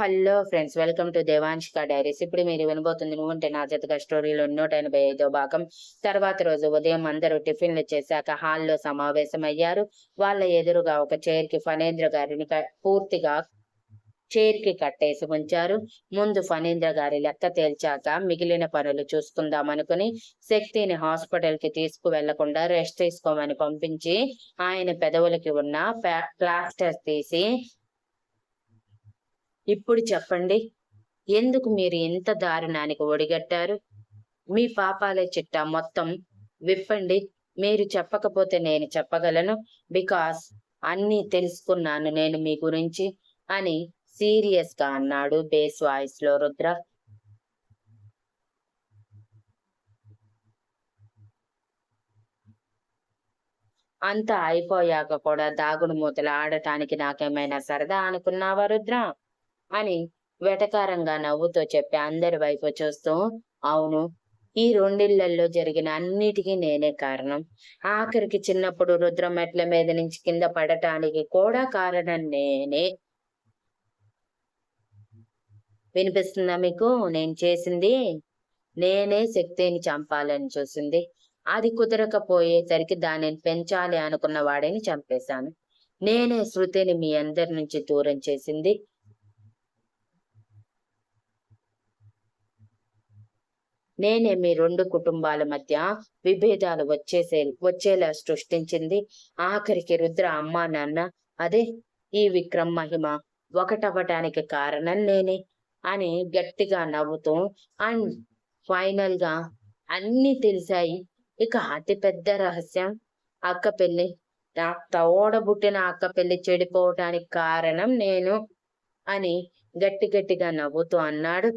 Hello friends, welcome to Devanshika diaries. ఇప్పుడు మీరు వినబోతుంది నువ్వుంటే నా జతగా స్టోరీలో 185వ భాగం. తర్వాత రోజు ఉదయం అందరూ టిఫిన్లు చేశాక హాల్లో సమావేశమయ్యారు. వాళ్ళ ఎదురుగా ఒక చైర్కి ఫణేంద్ర గారిని పూర్తిగా చైర్కి కట్టేసి ఉంచారు. ముందు ఫణేంద్ర గారి లెక్క తేల్చాక మిగిలిన పనులు చూసుకుందామనుకుని శక్తిని హాస్పిటల్కి తీసుకువెళ్లకుండా రెస్ట్ తీసుకోమని పంపించి ఆయన పెదవులకి ఉన్న ప్లాస్టర్ తీసి, ఇప్పుడు చెప్పండి, ఎందుకు మీరు ఇంత దారుణానికి ఒడిగట్టారు? మీ పాపాలే చిట్టా మొత్తం విప్పండి. మీరు చెప్పకపోతే నేను చెప్పగలను. బికాస్ అన్నీ తెలుసుకున్నాను నేను మీ గురించి అని సీరియస్ గా అన్నాడు బేస్ వాయిస్ లో రుద్ర. అంతా అయిపోయాక కూడా దాగుడు మూతలు ఆడటానికి నాకేమైనా సరదా అనుకున్నావా రుద్ర అని వెటకారంగా నవ్వుతో చెప్పి అందరి వైపు చూస్తూ, అవును, ఈ రెండిళ్లల్లో జరిగిన అన్నిటికీ నేనే కారణం. ఆఖరికి చిన్నప్పుడు రుద్ర మెట్ల మీద నుంచి కింద పడటానికి కూడా కారణం నేనే. వినిపిస్తుందా మీకు? నేను చేసింది నేనే శక్తిని చంపాలని చూసింది. అది కుదరకపోయేసరికి దానిని పెంచాలి అనుకున్న వాడిని చంపేశాను. నేనే శృతిని మీ అందరి నుంచి దూరం చేసింది. నేనే మీ రెండు కుటుంబాల మధ్య విభేదాలు వచ్చేలా సృష్టించింది. ఆఖరికి రుద్ర అమ్మా నాన్న, అదే ఈ విక్రమ్ మహిమ ఒకటవ్వటానికి కారణం నేనే అని గట్టిగా నవ్వుతూ, అండ్ ఫైనల్ గా అన్నీ తెలిసాయి. ఇక అతి పెద్ద రహస్యం, అక్క పెళ్లి, నా తోడబుట్టిన అక్క పెళ్లి చెడిపోవటానికి కారణం నేను అని గట్టిగా నవ్వుతూ అన్నాడు.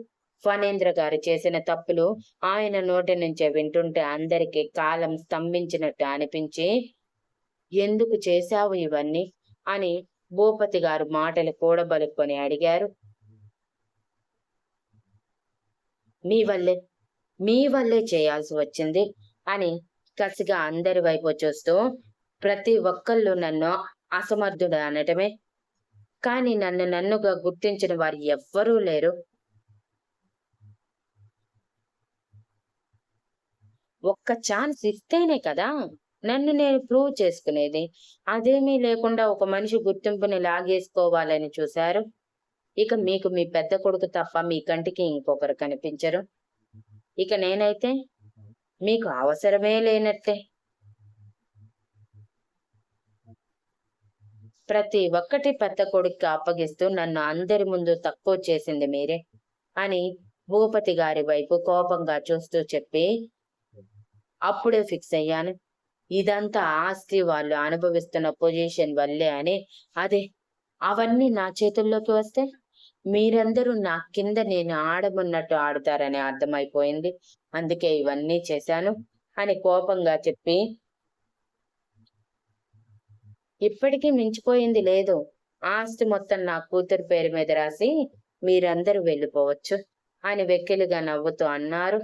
ఫణేంద్ర గారు చేసిన తప్పులు ఆయన నోటి నుంచే వింటుంటే అందరికీ కాలం స్తంభించినట్టు అనిపించి, ఎందుకు చేశావు ఇవన్నీ అని భూపతి గారు మాటలు కూడబలుక్కొని అడిగారు. మీ వల్లే చేయాల్సి వచ్చింది అని కసిగా అందరి వైపు చూస్తూ, ప్రతి ఒక్కళ్ళు నన్ను అసమర్థుడు అనటమే కానీ నన్నుగా గుర్తించిన వారు ఎవ్వరూ లేరు. ఒక్క ఛాన్స్ ఇస్తేనే కదా నన్ను నేను ప్రూవ్ చేసుకునేది. అదేమీ లేకుండా ఒక మనిషి గుర్తింపుని లాగేసుకోవాలని చూశారు. ఇక మీకు మీ పెద్ద కొడుకు తప్ప మీ కంటికి ఇంకొకరు కనిపించరు. ఇక నేనైతే మీకు అవసరమే లేనట్టే. ప్రతి ఒక్కటి పెద్ద కొడుక్కి అప్పగిస్తూ నన్ను అందరి ముందు తక్కువ చేసింది మీరే అని భూపతి గారి వైపు కోపంగా చూస్తూ చెప్పి, అప్పుడే ఫిక్స్ అయ్యాను, ఇదంతా ఆస్తి వాళ్ళు అనుభవిస్తున్న పొజిషన్ వల్లే అని. అదే అవన్నీ నా చేతుల్లోకి వస్తే మీరందరూ నా కింద నేను ఆడమున్నట్టు ఆడుతారని అర్థమైపోయింది. అందుకే ఇవన్నీ చేశాను అని కోపంగా చెప్పి, ఇప్పటికీ మించిపోయింది లేదు. ఆస్తి మొత్తం నా కూతురు పేరు మీద రాసి మీరందరూ వెళ్ళిపోవచ్చు అని వెక్కిలిగా నవ్వుతూ అన్నారు.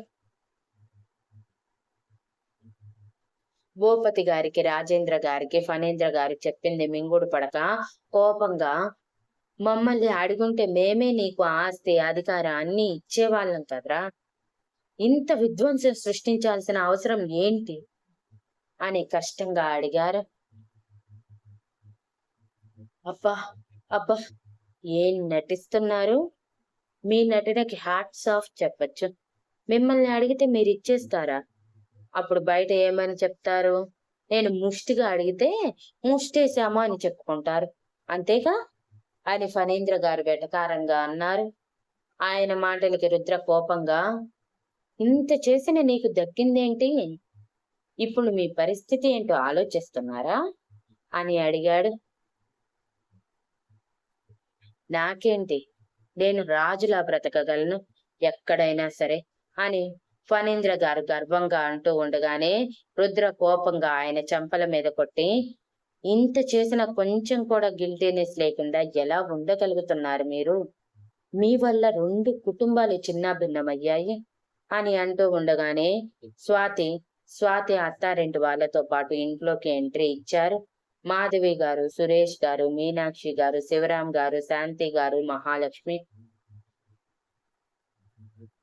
భూపతి గారికి, రాజేంద్ర గారికి ఫణేంద్ర గారు చెప్పింది మింగుడు పడక కోపంగా, మమ్మల్ని అడుగుంటే మేమే నీకు ఆస్తి అధికారం అన్ని ఇచ్చేవాళ్ళం కదరా, ఇంత విధ్వంసం సృష్టించాల్సిన అవసరం ఏంటి అని కష్టంగా అడిగారు. అబ్బా అబ్బా, ఏం నటిస్తున్నారు? మీ నటనకి హ్యాట్స్ ఆఫ్ చెప్పచ్చు. మిమ్మల్ని అడిగితే మీరు ఇచ్చేస్తారా? అప్పుడు బయట ఏమని చెప్తారు? నేను ముష్టిగా అడిగితే ముష్టేశామా అని చెప్పుకుంటారు, అంతేగా అని ఫణేంద్ర గారు వెటకారంగా అన్నారు. ఆయన మాటలకి రుద్ర కోపంగా, ఇంత చేసిన నీకు దక్కిందేంటి? ఇప్పుడు మీ పరిస్థితి ఏంటో ఆలోచిస్తున్నారా అని అడిగాడు. నాకేంటి, నేను రాజులా బ్రతకగలను ఎక్కడైనా సరే అని ఫణేంద్ర గారు గర్వంగా అంటూ ఉండగానే రుద్ర కోపంగా ఆయన చెంపల మీద కొట్టి, ఇంత చేసిన కొంచెం కూడా గిల్టీనెస్ లేకుండా ఎలా ఉండగలుగుతున్నారు మీరు? మీ వల్ల రెండు కుటుంబాలు చిన్నాభిన్నమయ్యాయి అని అంటూ ఉండగానే స్వాతి అత్తారింటి వాళ్ళతో పాటు ఇంట్లోకి ఎంట్రీ ఇచ్చారు. మాధవి గారు, సురేష్ గారు, మీనాక్షి గారు, శివరాం గారు, శాంతి గారు, మహాలక్ష్మి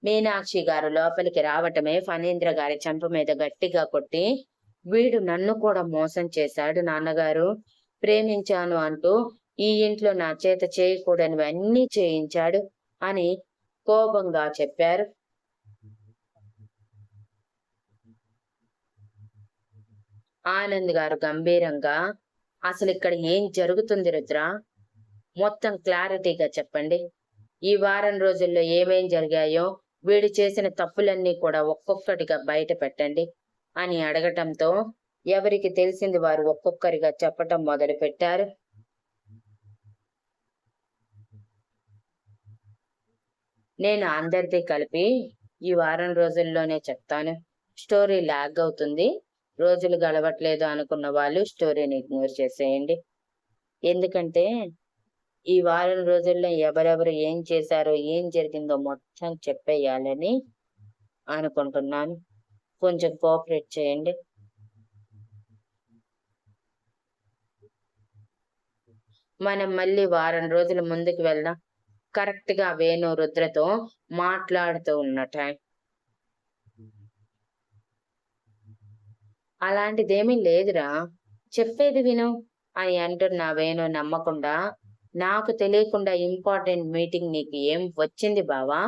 మీనాక్షి గారు లోపలికి రావటమే ఫణీంద్ర గారి చెంప మీద గట్టిగా కొట్టి, వీడు నన్ను కూడా మోసం చేశాడు నాన్నగారు. ప్రేమించాను అంటూ ఈ ఇంట్లో నా చేత చేయకూడనివన్నీ చేయించాడు అని కోపంగా చెప్పారు. ఆనంద్ గారు గంభీరంగా, అసలు ఇక్కడ ఏం జరుగుతుంది రుద్ర? మొత్తం క్లారిటీగా చెప్పండి. ఈ వారం రోజుల్లో ఏమేం జరిగాయో, వీడు చేసిన తప్పులన్నీ కూడా ఒక్కొక్కటిగా బయట పెట్టండి అని అడగటంతో ఎవరికి తెలిసింది వారు ఒక్కొక్కరిగా చెప్పటం మొదలుపెట్టారు. నేను అందరిది కలిపి ఈ వారం రోజుల్లోనే చెప్తాను. స్టోరీ లాగ్ అవుతుంది. రోజులు గడవట్లేదు అనుకున్న వాళ్ళు స్టోరీని ఇగ్నోర్ చేసేయండి. ఎందుకంటే ఈ వారం రోజుల్లో ఎవరెవరు ఏం చేశారో, ఏం జరిగిందో మొత్తం చెప్పేయాలని అనుకుంటున్నాను. కొంచెం కోఆపరేట్ చేయండి. మనం మళ్ళీ వారం రోజుల ముందుకు వెళ్దాం. కరెక్ట్ గా వేణు రుద్రతో మాట్లాడుతూ ఉన్న టైం. అలాంటిదేమీ లేదురా, చెప్పేది విను అని అంటున్న వేణు నమ్మకుండా, నాకు తెలియకుండా ఇంపార్టెంట్ మీటింగ్ నీకు ఏం వచ్చింది బావా?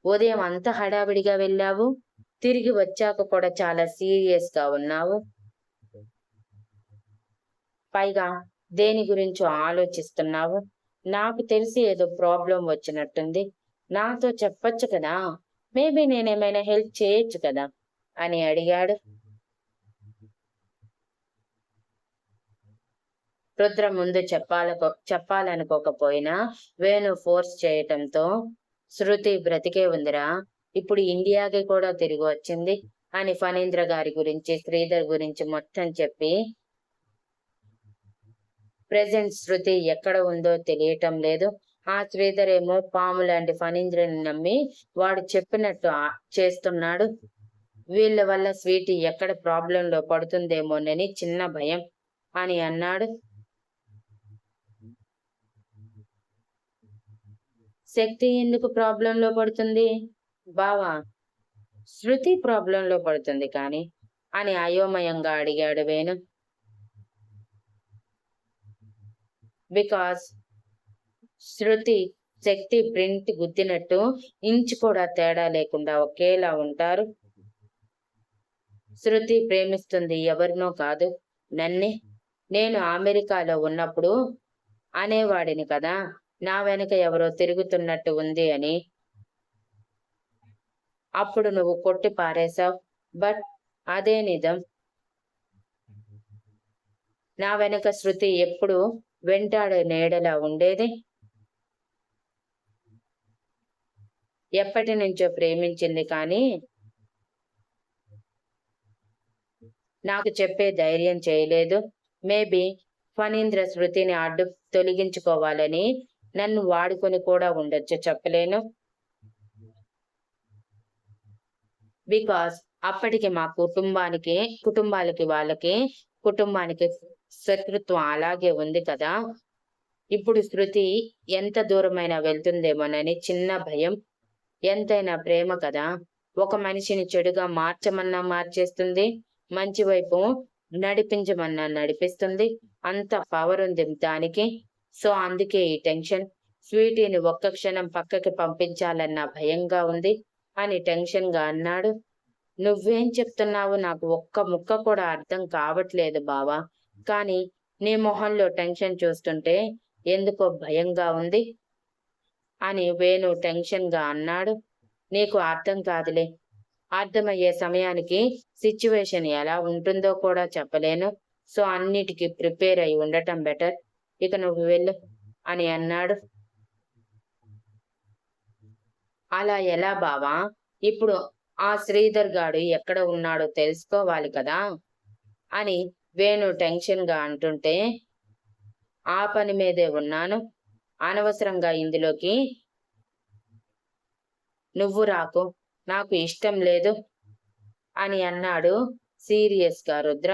ఉదయం అంత హడావిడిగా వెళ్ళావు, తిరిగి వచ్చాక కూడా చాలా సీరియస్ గా ఉన్నావు. పైగా దేని గురించో ఆలోచిస్తున్నావు. నాకు తెలిసి ఏదో ప్రాబ్లం వచ్చినట్టుంది. నాతో చెప్పొచ్చు కదా, మేబీ నేనేమైనా హెల్ప్ చేయొచ్చు కదా అని అడిగాడు. రుద్ర ముందు చెప్పాలనుకోకపోయినా వేణు ఫోర్స్ చేయటంతో, శృతి బ్రతికే ఉందిరా, ఇప్పుడు ఇండియాకి కూడా తిరిగి వచ్చింది అని ఫణీంద్ర గారి గురించి, శ్రీధర్ గురించి మొత్తం చెప్పి, ప్రెజెంట్ శృతి ఎక్కడ ఉందో తెలియటం లేదు. ఆ శ్రీధర్ ఏమో పాము లాంటి ఫణీంద్రని నమ్మి వాడు చెప్పినట్టు చేస్తున్నాడు. వీళ్ళ వల్ల స్వీటీ ఎక్కడ ప్రాబ్లంలో పడుతుందేమోనని చిన్న భయం అని అన్నాడు. శక్తి ఎందుకు ప్రాబ్లంలో పడుతుంది బావా? శృతి ప్రాబ్లంలో పడుతుంది కానీ అని అయోమయంగా అడిగాడు వేణు. బికాస్ శృతి శక్తి ప్రింట్ గుద్దినట్టు ఇంచు కూడా తేడా లేకుండా ఒకేలా ఉంటారు. శృతి ప్రేమిస్తుంది ఎవరినో కాదు, నన్నే. నేను అమెరికాలో ఉన్నప్పుడు అనేవాడిని కదా, నా వెనక ఎవరో తిరుగుతున్నట్టు ఉంది అని. అప్పుడు నువ్వు కొట్టి పారేశావు. బట్ అదే నిజం. నా వెనక శృతి ఎప్పుడు వెంటాడే నీడలా ఉండేది. ఎప్పటి నుంచో ప్రేమించింది కానీ నాకు చెప్పే ధైర్యం చేయలేదు. మేబీ ఫణీంద్ర శృతిని అడ్డు తొలగించుకోవాలని నన్ను వాడుకొని కూడా ఉండొచ్చు, చెప్పలేను. బికాస్ అప్పటికి మా కుటుంబానికి శత్రుత్వం అలాగే ఉంది కదా. ఇప్పుడు శృతి ఎంత దూరమైనా వెళ్తుందేమోనని చిన్న భయం. ఎంతైనా ప్రేమ కదా, ఒక మనిషిని చెడుగా మార్చమన్నా మార్చేస్తుంది, మంచి వైపు నడిపించమన్నా నడిపిస్తుంది. అంత పవర్ ఉంది దానికి. సో అందుకే ఈ టెన్షన్. స్వీటీని ఒక్క క్షణం పక్కకి పంపించాలన్న భయంగా ఉంది అని టెన్షన్ గా అన్నాడు. నువ్వేం చెప్తున్నావు నాకు ఒక్క ముక్క కూడా అర్థం కావట్లేదు బావా, కానీ నీ మొహంలో టెన్షన్ చూస్తుంటే ఎందుకో భయంగా ఉంది అని వేణు టెన్షన్ గా అన్నాడు. నీకు అర్థం కాదులే, అర్థమయ్యే సమయానికి సిచ్యువేషన్ ఎలా ఉంటుందో కూడా చెప్పలేను. సో అన్నిటికీ ప్రిపేర్ అయి ఉండటం బెటర్. ఇక నువ్వు వెళ్ళు అని అన్నాడు. అలా ఎలా బావా? ఇప్పుడు ఆ శ్రీధర్ గాడు ఎక్కడ ఉన్నాడో తెలుసుకోవాలి కదా అని వేణు టెన్షన్ గా అంటుంటే, ఆ పని మీదే ఉన్నాను, అనవసరంగా ఇందులోకి నువ్వు రాకు, నాకు ఇష్టం లేదు అని అన్నాడు సీరియస్ గా రుద్ర.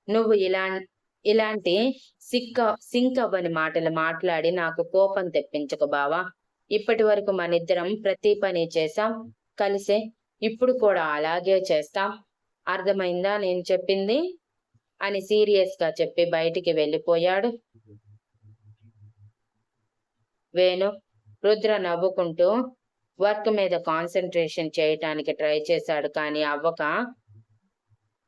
నువ్వు ఇలాంటి సింక్ అవ్వని మాటలు మాట్లాడి నాకు కోపం తెప్పించకు బావా. ఇప్పటి వరకు మనిద్దరం ప్రతి పని చేశాం కలిసే. ఇప్పుడు కూడా అలాగే చేస్తాం. అర్థమైందా నేను చెప్పింది? అని సీరియస్ గా చెప్పి బయటికి వెళ్ళిపోయాడు వేణు. రుద్ర నవ్వుకుంటూ వర్క్ మీద కాన్సంట్రేషన్ చేయటానికి ట్రై చేశాడు, కానీ అవ్వక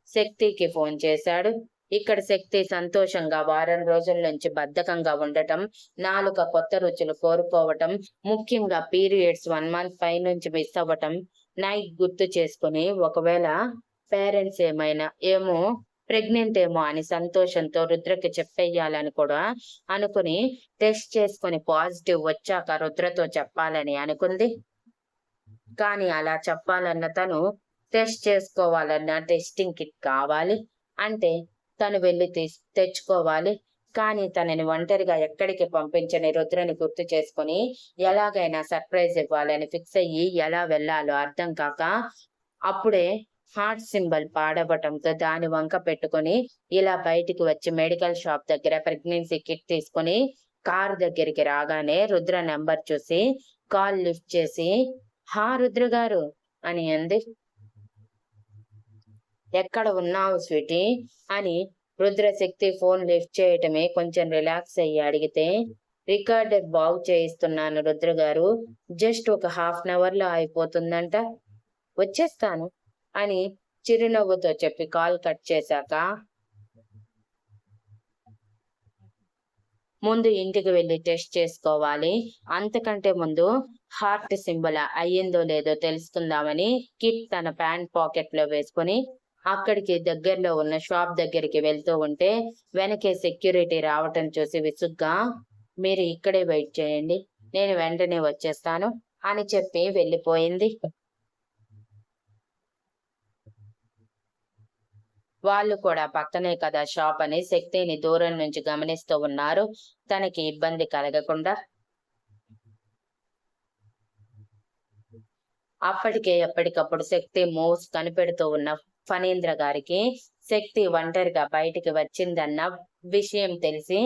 శక్తికి ఫోన్ చేశాడు. ఇక్కడ శక్తి సంతోషంగా వారం రోజుల నుంచి బద్ధకంగా ఉండటం, నాలుక కొత్త రుచులు కోరుకోవటం, ముఖ్యంగా పీరియడ్స్ 1 మంత్ పై నుంచి మిస్ అవ్వటం నైట్ గుర్తు చేసుకుని, ఒకవేళ పేరెంట్స్ ఏమో ప్రెగ్నెంట్ ఏమో అని సంతోషంతో రుద్రకి చెప్పేయాలని కూడా అనుకుని, టెస్ట్ చేసుకుని పాజిటివ్ వచ్చాక రుద్రతో చెప్పాలని అనుకుంది. కానీ అలా చెప్పాలన్న తను టెస్ట్ చేసుకోవాలన్న టెస్టింగ్ కిట్ కావాలి. అంటే తను వెళ్ళి తెచ్చుకోవాలి. కానీ తనని ఒంటరిగా ఎక్కడికి పంపించని రుద్రని గుర్తు చేసుకుని ఎలాగైనా సర్ప్రైజ్ ఇవ్వాలని ఫిక్స్ అయ్యి ఎలా వెళ్లాలో అర్థం కాక, అప్పుడే హార్ట్ సింబల్ పాడవటంతో దాని వంక పెట్టుకుని ఇలా బయటికి వచ్చి మెడికల్ షాప్ దగ్గర ప్రెగ్నెన్సీ కిట్ తీసుకుని కారు దగ్గరికి రాగానే రుద్ర నెంబర్ చూసి కాల్ లిఫ్ట్ చేసి, హా రుద్ర గారు అని అంది. ఎక్కడ ఉన్నావు స్వీటీ అని రుద్రశక్తి ఫోన్ లిఫ్ట్ చేయటమే కొంచెం రిలాక్స్ అయ్యి అడిగితే, రికార్డర్ బాగు చేయిస్తున్నాను రుద్ర గారు, జస్ట్ ఒక ½ లో అయిపోతుందంట, వచ్చేస్తాను అని చిరునవ్వుతో చెప్పి కాల్ కట్ చేశాక, ముందు ఇంటికి వెళ్ళి టెస్ట్ చేసుకోవాలి, అంతకంటే ముందు హార్ట్ సింబల్ అయ్యిందో లేదో తెలుసుకుందామని కిట్ తన ప్యాంట్ పాకెట్ లో వేసుకుని అక్కడికి దగ్గరలో ఉన్న షాప్ దగ్గరికి వెళ్తూ ఉంటే వెనకే సెక్యూరిటీ రావటం చూసి విసుగ్గా, మీరు ఇక్కడే వెయిట్ చేయండి, నేను వెంటనే వచ్చేస్తాను అని చెప్పి వెళ్ళిపోయింది. వాళ్ళు కూడా పక్కనే కదా షాప్ అని శక్తిని దూరం నుంచి గమనిస్తూ ఉన్నారు, తనకి ఇబ్బంది కలగకుండా. అప్పటికే ఎప్పటికప్పుడు శక్తి మూవ్స్ కనిపెడుతూ ఉన్న ఫణీంద్ర గారికి శక్తి ఒంటరిగా బయటికి వచ్చిందన్న విషయం తెలిసి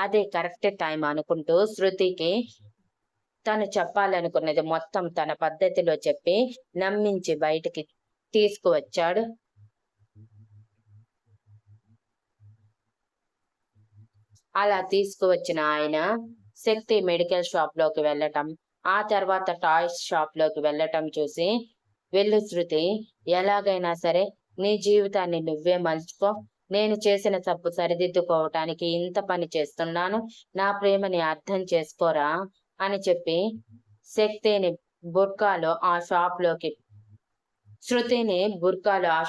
అదే కరెక్ట్ టైం అనుకుంటూ శృతికి తను చెప్పాలనుకున్నది మొత్తం తన పద్ధతిలో చెప్పి నమ్మించి బయటికి తీసుకువచ్చాడు. అలా తీసుకువచ్చిన ఆయన శక్తి మెడికల్ షాప్ లోకి వెళ్ళటం, ఆ తర్వాత టాయ్స్ షాప్ లోకి వెళ్ళటం చూసి, వెళ్ళు శృతి, ఎలాగైనా సరే నీ జీవితాన్ని నువ్వే మలుచుకో, నేను చేసిన తప్పు సరిదిద్దుకోవటానికి ఇంత పని చేస్తున్నాను, నా ప్రేమని అర్థం చేసుకోరా అని చెప్పి శృతిని బుర్కాలో ఆ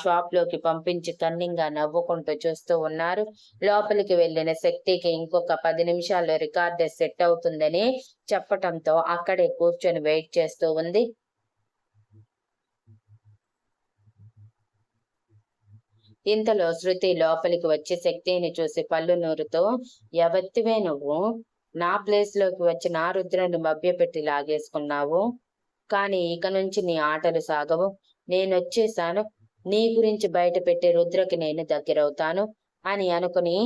షాప్ లోకి పంపించి కన్నింగా నవ్వుకుంటూ చూస్తూ ఉన్నారు. లోపలికి వెళ్లిన శక్తికి ఇంకొక 10 నిమిషాల్లో రికార్డర్ సెట్ అవుతుందని చెప్పటంతో అక్కడే కూర్చొని వెయిట్ చేస్తూ ఉంది. ఇంతలో శృతి లోపలికి వచ్చి శక్తిని చూసి పళ్ళు నూరుతో, ఎవత్తివే నువ్వు, నా ప్లేస్ లోకి వచ్చి నా రుద్రని మభ్యపెట్టి లాగేసుకున్నావు, కానీ ఇక నుంచి నీ ఆటలు సాగవు, నేనొచ్చేశాను, నీ గురించి బయట పెట్టి రుద్రకి నేను దగ్గరవుతాను అని అనుకుని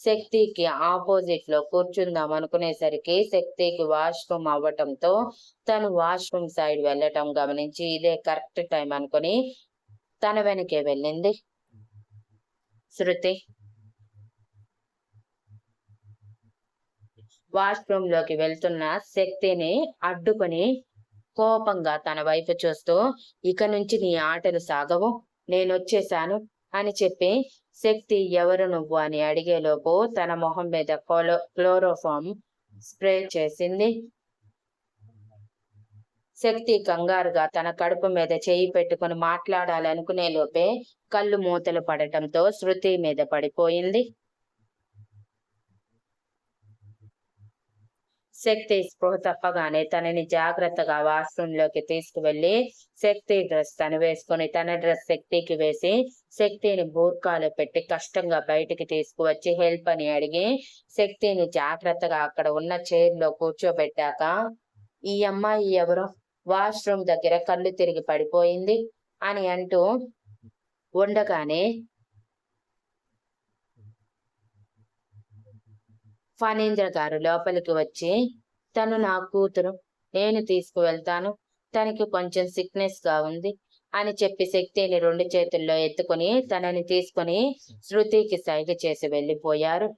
శక్తికి ఆపోజిట్ లో కూర్చుందాం అనుకునేసరికి శక్తికి వాష్రూమ్ అవ్వటంతో తను వాష్రూమ్ సైడ్ వెళ్ళటం గమనించి ఇదే కరెక్ట్ టైం అనుకుని తన వెనకే వెళ్ళింది శృతి. వాష్రూమ్ లోకి వెళ్తున్న శక్తిని అడ్డుకొని కోపంగా తన వైపు చూస్తూ, ఇక నుంచి నీ ఆటలు సాగవు, నేనొచ్చేశాను అని చెప్పి శక్తి ఎవరు నువ్వు అని అడిగేలోపు తన మొహం మీద క్లోరోఫామ్ స్ప్రే చేసింది. శక్తి కంగారుగా తన కడుపు మీద చేయి పెట్టుకుని మాట్లాడాలనుకునే లోపే కళ్ళు మూతలు పడటంతో శృతి మీద పడిపోయింది. శక్తి స్పృహ తప్పగానే తనని జాగ్రత్తగా వాష్రూమ్ లోకి తీసుకువెళ్లి శక్తి డ్రెస్ తను వేసుకుని తన డ్రెస్ శక్తికి వేసి శక్తిని బూర్కాలో పెట్టి కష్టంగా బయటికి తీసుకువచ్చి హెల్ప్ అని అడిగి శక్తిని జాగ్రత్తగా అక్కడ ఉన్న చైర్ లో కూర్చోబెట్టాక, ఈ అమ్మాయి ఎవరో వాష్రూమ్ దగ్గర కళ్ళు తిరిగి పడిపోయింది అని అంటూ ఉండగానే ఫణీంద్ర గారు లోపలికి వచ్చి, తను నా కూతురు, నేను తీసుకువెళ్తాను, తనకి కొంచెం సిక్నెస్ గా ఉంది అని చెప్పి శక్తిని 2 చేతుల్లో ఎత్తుకొని తనని తీసుకొని శృతికి సైగ చేసి వెళ్ళిపోయారు.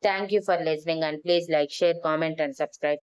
Thank you for listening and please like, share, comment and subscribe.